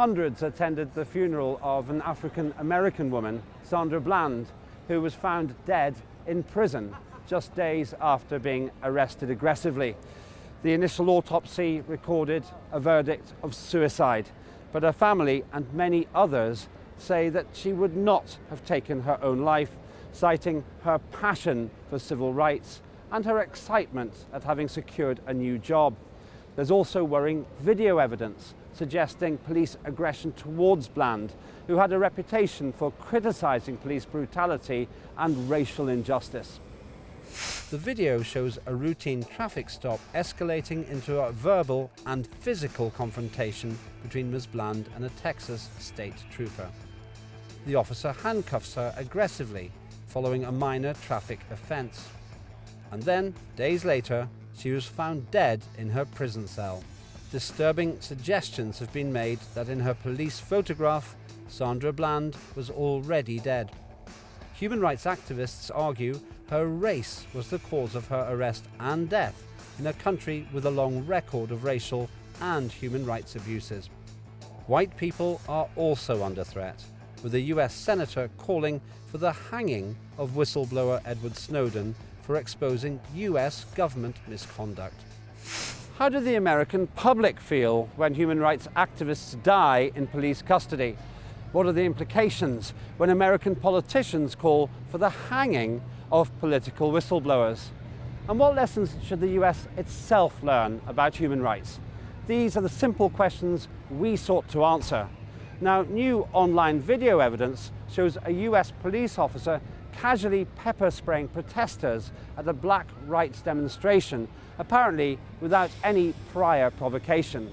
Hundreds attended the funeral of an African-American woman, Sandra Bland, who was found dead in prison just days after being arrested aggressively. The initial autopsy recorded a verdict of suicide, but her family and many others say that she would not have taken her own life, citing her passion for civil rights and her excitement at having secured a new job. There's also worrying video evidence suggesting police aggression towards Bland, who had a reputation for criticising police brutality and racial injustice. The video shows a routine traffic stop escalating into a verbal and physical confrontation between Ms. Bland and a Texas state trooper. The officer handcuffs her aggressively following a minor traffic offence. And then, days later, she was found dead in her prison cell. Disturbing suggestions have been made that in her police photograph, Sandra Bland was already dead. Human rights activists argue her race was the cause of her arrest and death in a country with a long record of racial and human rights abuses. White people are also under threat, with a US senator calling for the hanging of whistleblower Edward Snowden for exposing US government misconduct. How do the American public feel when human rights activists die in police custody? What are the implications when American politicians call for the hanging of political whistleblowers? And what lessons should the US itself learn about human rights? These are the simple questions we sought to answer. Now, new online video evidence shows a US police officer casually pepper spraying protesters at a black rights demonstration, apparently without any prior provocation.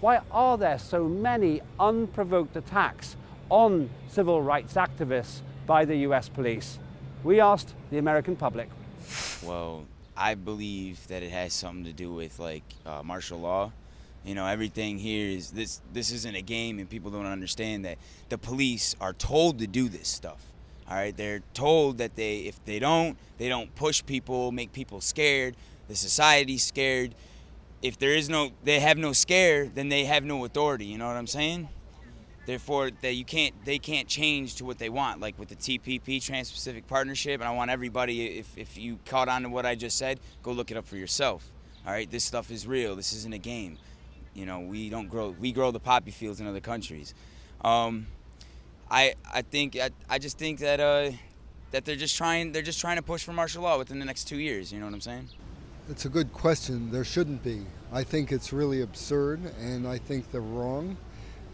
Why are there so many unprovoked attacks on civil rights activists by the US police? We asked the American public. Well, I believe that it has something to do with martial law. You know, everything here is this isn't a game, and people don't understand that the police are told to do this stuff. All right, they're told that if they don't push people, make people scared. The society's scared. If they have no scare, then they have no authority. You know what I'm saying? Therefore, they can't change to what they want. Like with the TPP, Trans-Pacific Partnership, and I want everybody, if you caught on to what I just said, go look it up for yourself. All right, this stuff is real. This isn't a game. You know, we grow the poppy fields in other countries. I just think that they're just trying to push for martial law within the next 2 years. You know what I'm saying? It's a good question. There shouldn't be. I think it's really absurd, and I think they're wrong,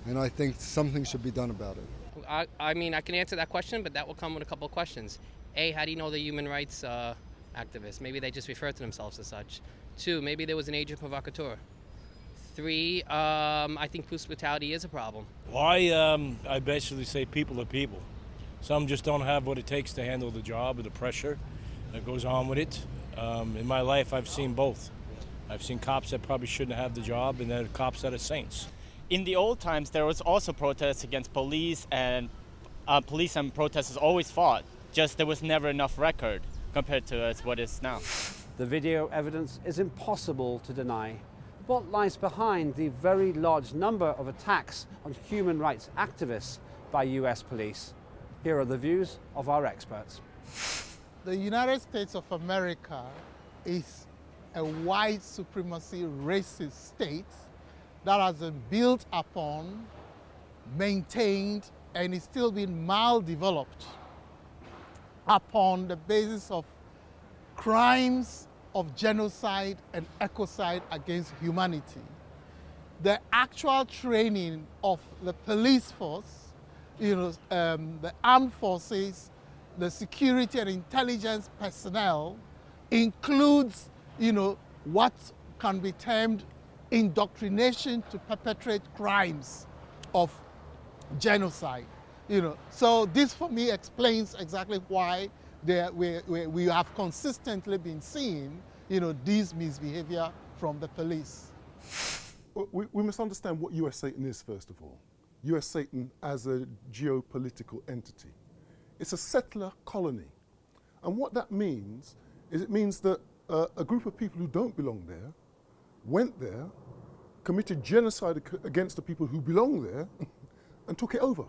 and I think something should be done about it. I mean, I can answer that question, but that will come with a couple of questions. A, how do you know they're human rights activists? Maybe they just refer to themselves as such. 2, maybe there was an agent provocateur. 3, I think police brutality is a problem. Well, I basically say people are people. Some just don't have what it takes to handle the job or the pressure that goes on with it. In my life, I've seen both. I've seen cops that probably shouldn't have the job, and then cops that are saints. In the old times, there was also protests against police, and police and protesters always fought. Just there was never enough record compared to what is now. The video evidence is impossible to deny. What lies behind the very large number of attacks on human rights activists by US police? Here are the views of our experts. The United States of America is a white supremacy racist state that has been built upon, maintained, and is still being maldeveloped upon the basis of crimes of genocide and ecocide against humanity. The actual training of the police force, the armed forces, the security and intelligence personnel includes, what can be termed indoctrination to perpetrate crimes of genocide. So this for me explains exactly why we have consistently been seeing, this misbehavior from the police. We must understand what US Satan is, first of all. US Satan as a geopolitical entity. It's a settler colony. And what that means is it means that a group of people who don't belong there went there, committed genocide against the people who belong there and took it over.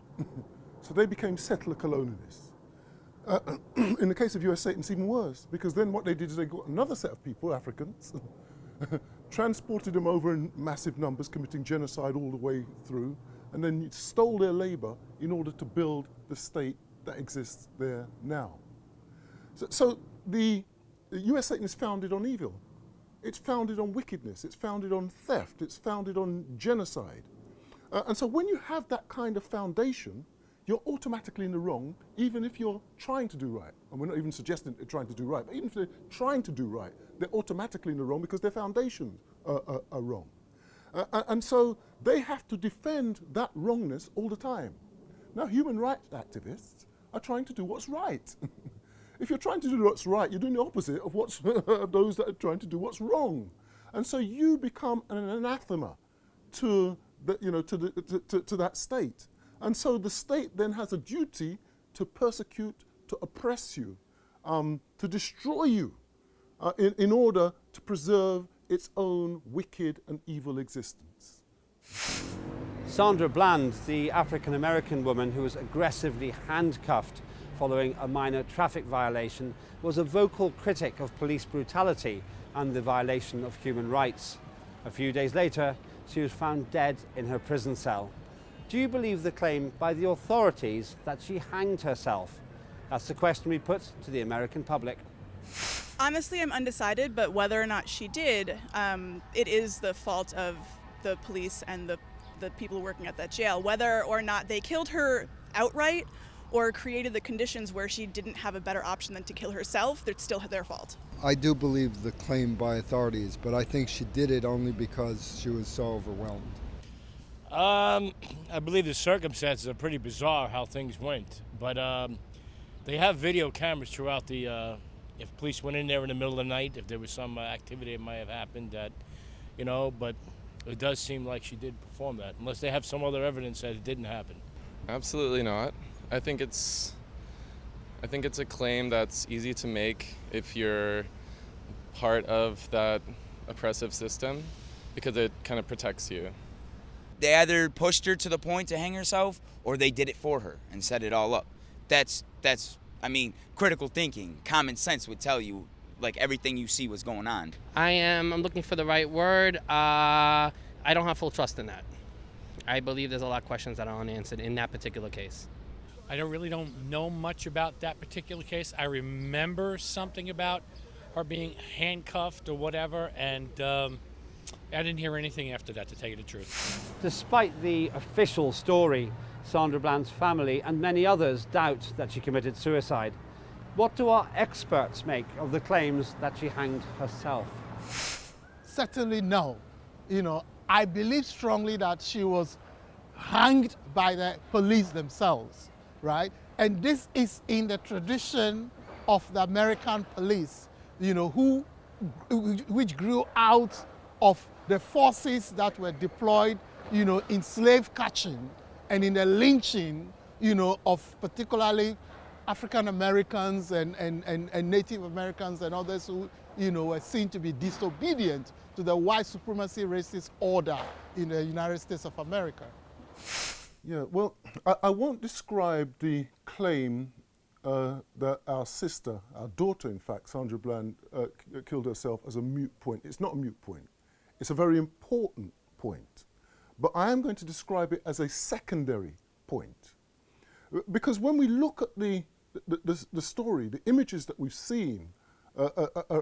So they became settler colonialists. In the case of US Satan, it's even worse, because then what they did is they got another set of people, Africans, transported them over in massive numbers, committing genocide all the way through, and then stole their labor in order to build the state that exists there now. So the US Satan is founded on evil. It's founded on wickedness. It's founded on theft. It's founded on genocide. And so when you have that kind of foundation, you're automatically in the wrong, even if you're trying to do right. And we're not even suggesting they're trying to do right, but even if they're trying to do right, they're automatically in the wrong because their foundations are wrong. And so they have to defend that wrongness all the time. Now, human rights activists are trying to do what's right. If you're trying to do what's right, you're doing the opposite of what's of those that are trying to do what's wrong. And so you become an anathema to that state. And so the state then has a duty to persecute, to oppress you, to destroy you, in order to preserve its own wicked and evil existence. Sandra Bland, the African-American woman who was aggressively handcuffed following a minor traffic violation, was a vocal critic of police brutality and the violation of human rights. A few days later, she was found dead in her prison cell. Do you believe the claim by the authorities that she hanged herself? That's the question we put to the American public. Honestly, I'm undecided, but whether or not she did, it is the fault of the police and the people working at that jail. Whether or not they killed her outright or created the conditions where she didn't have a better option than to kill herself, it's still their fault. I do believe the claim by authorities, but I think she did it only because she was so overwhelmed. I believe the circumstances are pretty bizarre how things went, but they have video cameras throughout the, if police went in there in the middle of the night, if there was some activity that might have happened that, but it does seem like she did perform that, unless they have some other evidence that it didn't happen. Absolutely not. I think it's a claim that's easy to make if you're part of that oppressive system, because it kind of protects you. They either pushed her to the point to hang herself, or they did it for her and set it all up. That's critical thinking, common sense would tell you, like, everything you see was going on. I'm looking for the right word. I don't have full trust in that. I believe there's a lot of questions that are unanswered in that particular case. I don't know much about that particular case. I remember something about her being handcuffed or whatever, and I didn't hear anything after that, to tell you the truth. Despite the official story, Sandra Bland's family and many others doubt that she committed suicide. What do our experts make of the claims that she hanged herself? Certainly no. I believe strongly that she was hanged by the police themselves, right? And this is in the tradition of the American police, which grew out of the forces that were deployed, in slave catching and in the lynching, of particularly African Americans and Native Americans and others who, were seen to be disobedient to the white supremacy racist order in the United States of America. Yeah, well, I won't describe the claim that our sister, our daughter, in fact, Sandra Bland, killed herself as a moot point. It's not a moot point. It's a very important point. But I am going to describe it as a secondary point. Because when we look at the story, the images that we've seen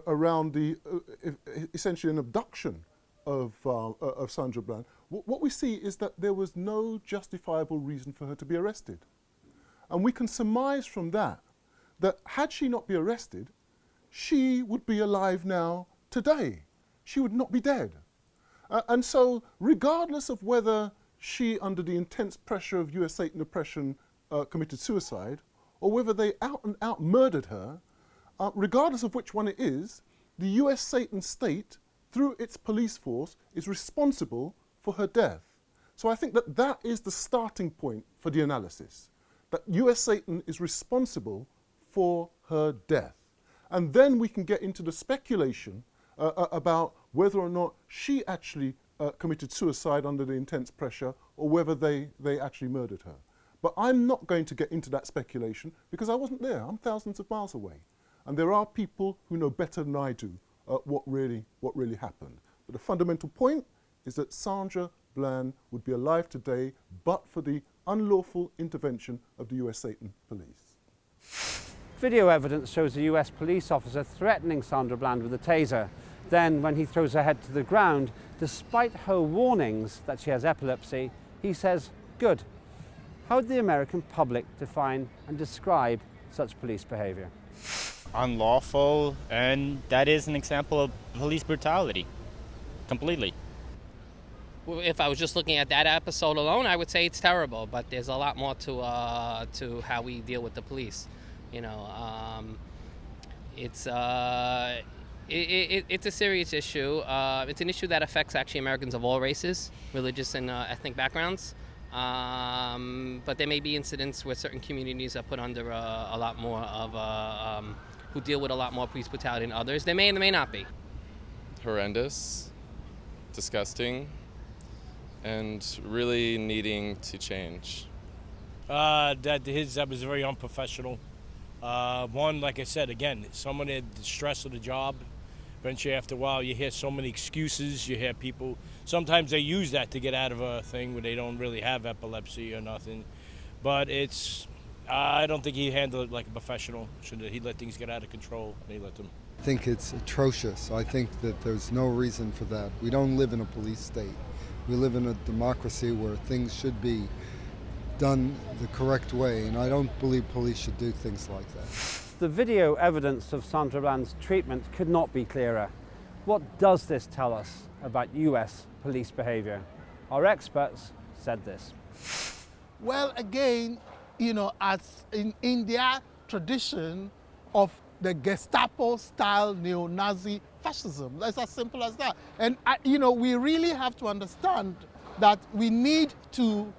around essentially an abduction of Sandra Bland, what we see is that there was no justifiable reason for her to be arrested. And we can surmise from that had she not been arrested, she would be alive now today. She would not be dead. And so regardless of whether she, under the intense pressure of US Satan oppression, committed suicide, or whether they out and out murdered her, regardless of which one it is, the US Satan state, through its police force, is responsible for her death. So I think that is the starting point for the analysis, that US Satan is responsible for her death. And then we can get into the speculation about whether or not she actually committed suicide under the intense pressure or whether they actually murdered her. But I'm not going to get into that speculation because I wasn't there. I'm thousands of miles away. And there are people who know better than I do what really happened. But the fundamental point is that Sandra Bland would be alive today but for the unlawful intervention of the US Satan Police. Video evidence shows a US police officer threatening Sandra Bland with a taser. Then, when he throws her head to the ground, despite her warnings that she has epilepsy, he says, "Good." How would the American public define and describe such police behavior? Unlawful, and that is an example of police brutality, completely. Well, if I was just looking at that episode alone, I would say it's terrible. But there's a lot more to how we deal with the police. You know, it's a serious issue. It's an issue that affects actually Americans of all races, religious and ethnic backgrounds. But there may be incidents where certain communities are put under a lot more of who deal with a lot more police brutality than others. There may and there may not be. Horrendous, disgusting, and really needing to change. That was very unprofessional. One, like I said, again, someone had the stress of the job. Eventually, after a while, you hear so many excuses. You hear people, sometimes they use that to get out of a thing where they don't really have epilepsy or nothing. But I don't think he handled it like a professional. He let things get out of control, and he let them. I think it's atrocious. I think that there's no reason for that. We don't live in a police state. We live in a democracy where things should be done the correct way, and I don't believe police should do things like that. The video evidence of Sandra Bland's treatment could not be clearer. What does this tell us about US police behavior? Our experts said this. Well, again, you know, as in their tradition of the Gestapo-style neo-Nazi fascism. That's as simple as that. And, you know, we really have to understand that we need to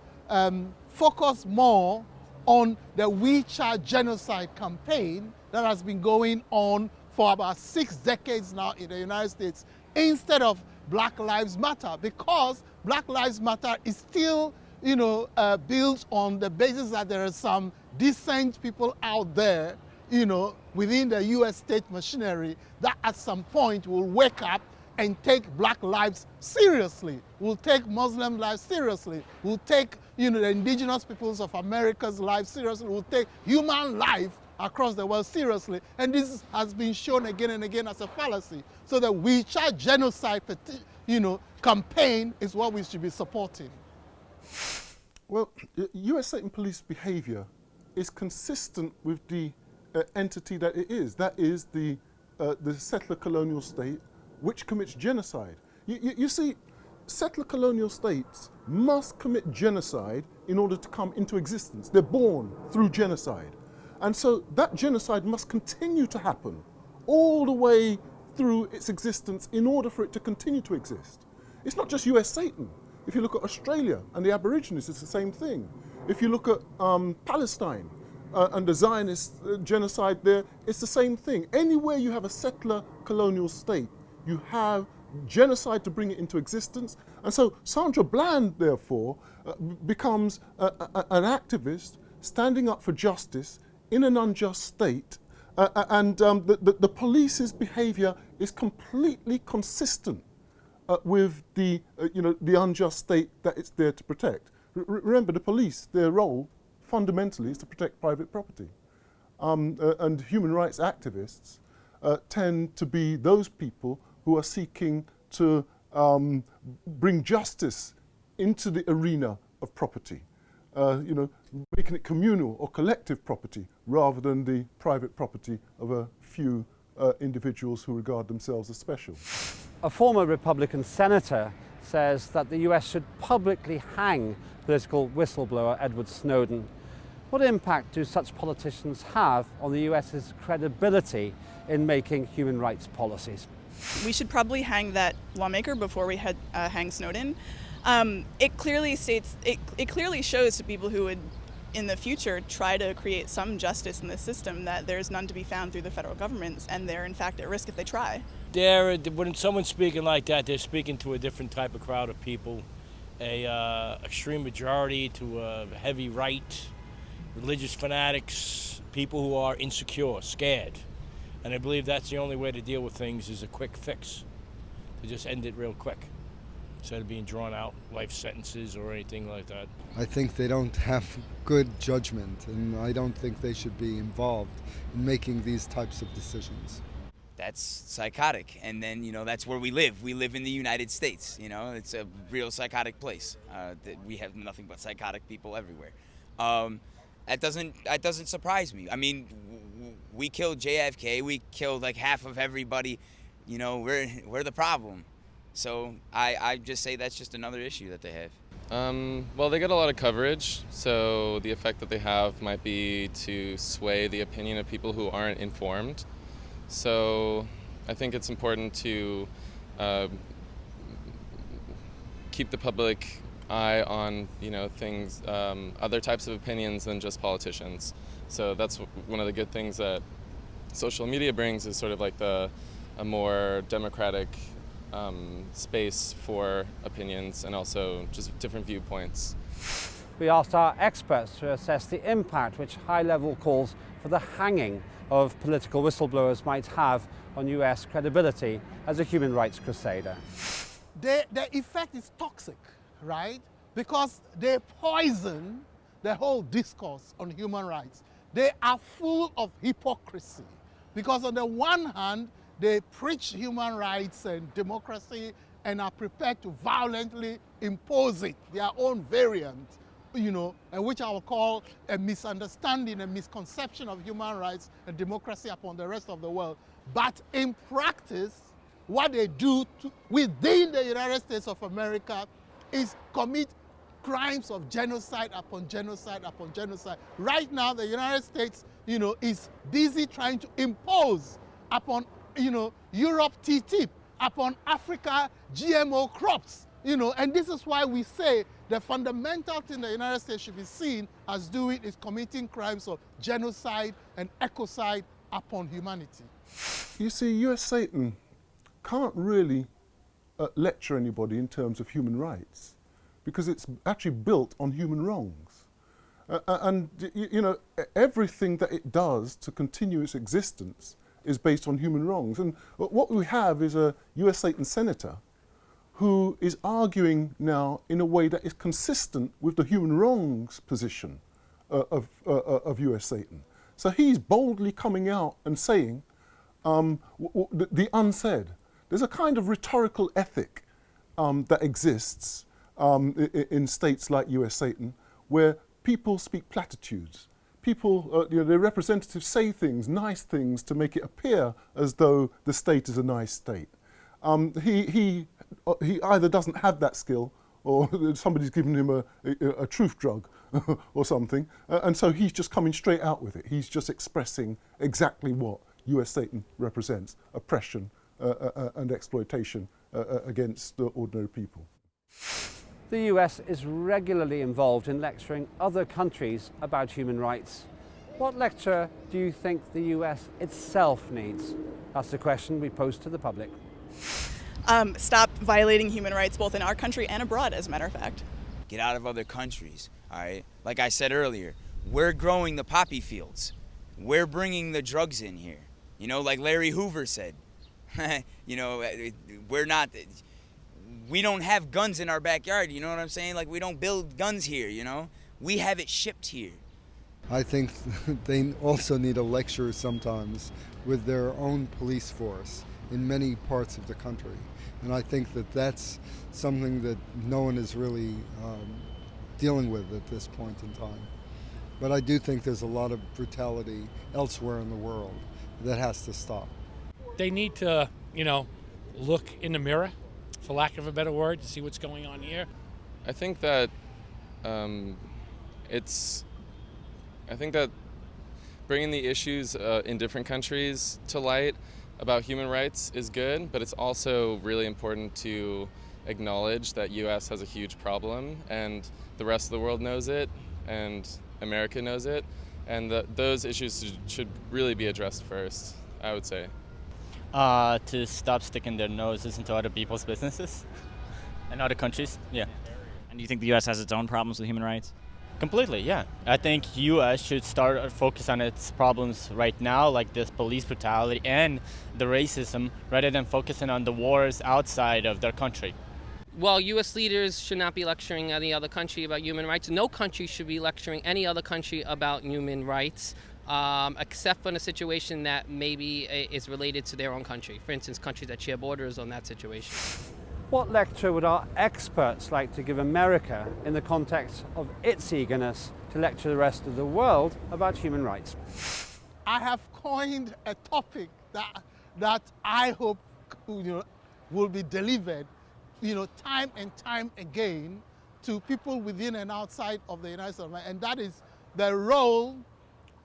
focus more on the WeChat genocide campaign that has been going on for about 6 decades now in the United States, instead of Black Lives Matter, because Black Lives Matter is still, you know, built on the basis that there are some decent people out there, you know, within the US state machinery that at some point will wake up and take Black lives seriously, will take Muslim lives seriously, will take, you know, the indigenous peoples of America's lives seriously, will take human life across the world seriously. And this has been shown again and again as a fallacy. So the WeChat genocide, you know, campaign is what we should be supporting. Well, US Satan Police behavior is consistent with the entity that it is. That is the settler colonial state which commits genocide. You see, settler colonial states must commit genocide in order to come into existence. They're born through genocide. And so that genocide must continue to happen all the way through its existence in order for it to continue to exist. It's not just US Satan. If you look at Australia and the Aborigines, it's the same thing. If you look at Palestine and the Zionist genocide there, it's the same thing. Anywhere you have a settler colonial state, you have genocide to bring it into existence. And so Sandra Bland, therefore, becomes an activist standing up for justice in an unjust state. The police's behavior is completely consistent with the unjust state that it's there to protect. Remember, the police, their role fundamentally is to protect private property. And human rights activists tend to be those people who are seeking to bring justice into the arena of property, making it communal or collective property rather than the private property of a few individuals who regard themselves as special. A former Republican senator says that the US should publicly hang political whistleblower Edward Snowden. What impact do such politicians have on the US's credibility in making human rights policies? We should probably hang that lawmaker before we hang Snowden. It clearly states, it clearly shows to people who would in the future try to create some justice in the system that there's none to be found through the federal governments, and they're in fact at risk if they try. When someone's speaking like that, they're speaking to a different type of crowd of people, a extreme majority to a heavy right, religious fanatics, people who are insecure, scared. And I believe that's the only way to deal with things is a quick fix, to just end it real quick, instead of being drawn out life sentences or anything like that. I think they don't have good judgment, and I don't think they should be involved in making these types of decisions. That's psychotic. And then, that's where we live. We live in the United States, it's a real psychotic place. We have nothing but psychotic people everywhere. That doesn't surprise me. I mean, we killed JFK, we killed like half of everybody, we're the problem. So I just say that's just another issue that they have. Well, they get a lot of coverage, so the effect that they have might be to sway the opinion of people who aren't informed. So I think it's important to keep the public eye on, things, other types of opinions than just politicians. So that's one of the good things that social media brings, is sort of like a more democratic space for opinions and also just different viewpoints. We asked our experts to assess the impact which high-level calls for the hanging of political whistleblowers might have on US credibility as a human rights crusader. The effect is toxic, right? Because they poison the whole discourse on human rights. They are full of hypocrisy, because on the one hand, they preach human rights and democracy and are prepared to violently impose it, their own variant, and which I will call a misunderstanding, a misconception of human rights and democracy upon the rest of the world. But in practice, what they do within the United States of America is commit crimes of genocide upon genocide upon genocide. Right now, the United States, is busy trying to impose upon, Europe TTIP, upon Africa GMO crops, and this is why we say the fundamental thing the United States should be seen as doing is committing crimes of genocide and ecocide upon humanity. You see, US Satan can't really lecture anybody in terms of human rights, because it's actually built on human wrongs. And everything that it does to continue its existence is based on human wrongs. And what we have is a US Satan senator who is arguing now in a way that is consistent with the human wrongs position of US Satan. So he's boldly coming out and saying the unsaid. There's a kind of rhetorical ethic that exists in states like US Satan, where people speak platitudes. People, their representatives say things, nice things, to make it appear as though the state is a nice state. He either doesn't have that skill, or somebody's given him a truth drug or something, and so he's just coming straight out with it. He's just expressing exactly what US Satan represents: oppression and exploitation against ordinary people. The US is regularly involved in lecturing other countries about human rights. What lecture do you think the US itself needs? That's the question we pose to the public. Stop violating human rights both in our country and abroad, as a matter of fact. Get out of other countries, all right? Like I said earlier, we're growing the poppy fields. We're bringing the drugs in here. Like Larry Hoover said, we don't have guns in our backyard, you know what I'm saying? Like, we don't build guns here, We have it shipped here. I think they also need a lecture sometimes with their own police force in many parts of the country. And I think that that's something that no one is really dealing with at this point in time. But I do think there's a lot of brutality elsewhere in the world that has to stop. They need to, look in the mirror, for lack of a better word, to see what's going on here. I think that bringing the issues in different countries to light about human rights is good, but it's also really important to acknowledge that US has a huge problem, and the rest of the world knows it, and America knows it, and those issues should really be addressed first, I would say. To stop sticking their noses into other people's businesses and other countries. Yeah. And do you think the U.S. has its own problems with human rights? Completely, yeah. I think U.S. should start focus on its problems right now, like this police brutality and the racism, rather than focusing on the wars outside of their country. Well, U.S. leaders should not be lecturing any other country about human rights. No country should be lecturing any other country about human rights, except for in a situation that maybe is related to their own country. For instance, countries that share borders on that situation. What lecture would our experts like to give America in the context of its eagerness to lecture the rest of the world about human rights? I have coined a topic that I hope will be delivered time and time again to people within and outside of the United States of America, and that is the role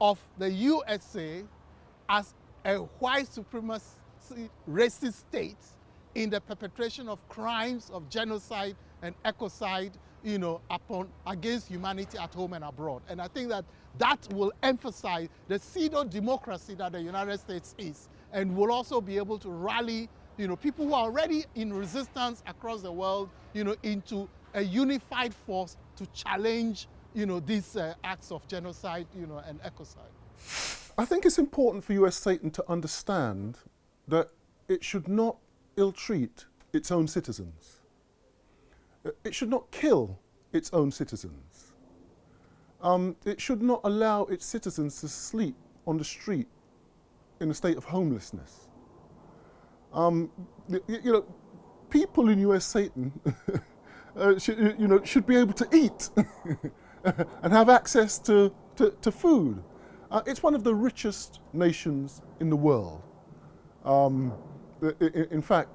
of the USA as a white supremacist racist state in the perpetration of crimes of genocide and ecocide, against humanity at home and abroad. And I think that will emphasize the pseudo-democracy that the United States is, and will also be able to rally, people who are already in resistance across the world, into a unified force to challenge, these acts of genocide, and ecocide. I think it's important for US Satan to understand that it should not ill-treat its own citizens. It should not kill its own citizens. It should not allow its citizens to sleep on the street in a state of homelessness. People in US Satan should be able to eat and have access to food. It's one of the richest nations in the world. In fact,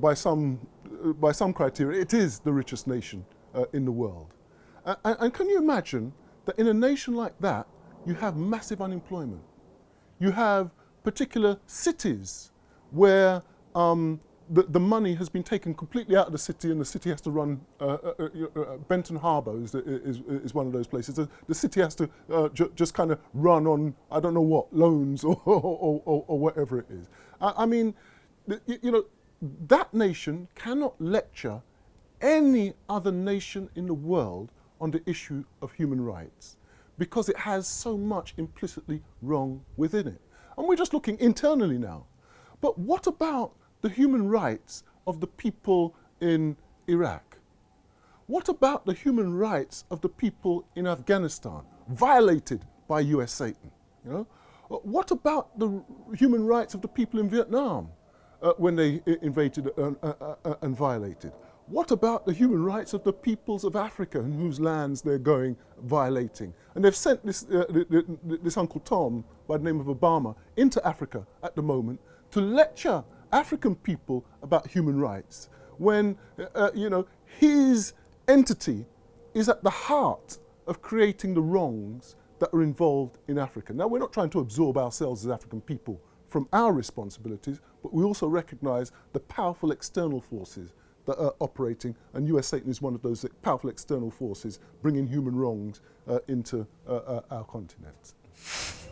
by some criteria, it is the richest nation in the world. And can you imagine that in a nation like that, you have massive unemployment? You have particular cities where the money has been taken completely out of the city, and the city has to run. Benton Harbor is one of those places. The city has to just kind of run on, I don't know what, loans or whatever it is. I mean, that nation cannot lecture any other nation in the world on the issue of human rights because it has so much implicitly wrong within it. And we're just looking internally now. But what about the human rights of the people in Iraq? What about the human rights of the people in Afghanistan, violated by US Satan? What about the human rights of the people in Vietnam when they invaded and violated? What about the human rights of the peoples of Africa in whose lands they're going violating? And they've sent this Uncle Tom by the name of Obama into Africa at the moment to lecture African people about human rights when, his entity is at the heart of creating the wrongs that are involved in Africa. Now, we're not trying to absorb ourselves as African people from our responsibilities, but we also recognize the powerful external forces that are operating, and US Satan is one of those powerful external forces bringing human wrongs into our continent.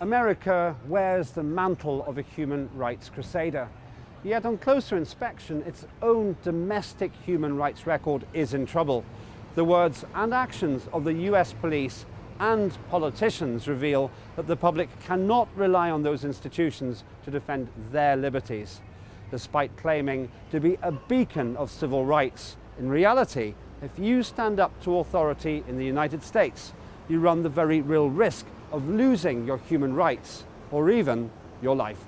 America wears the mantle of a human rights crusader. Yet on closer inspection, its own domestic human rights record is in trouble. The words and actions of the US police and politicians reveal that the public cannot rely on those institutions to defend their liberties. Despite claiming to be a beacon of civil rights, in reality, if you stand up to authority in the United States, you run the very real risk of losing your human rights or even your life.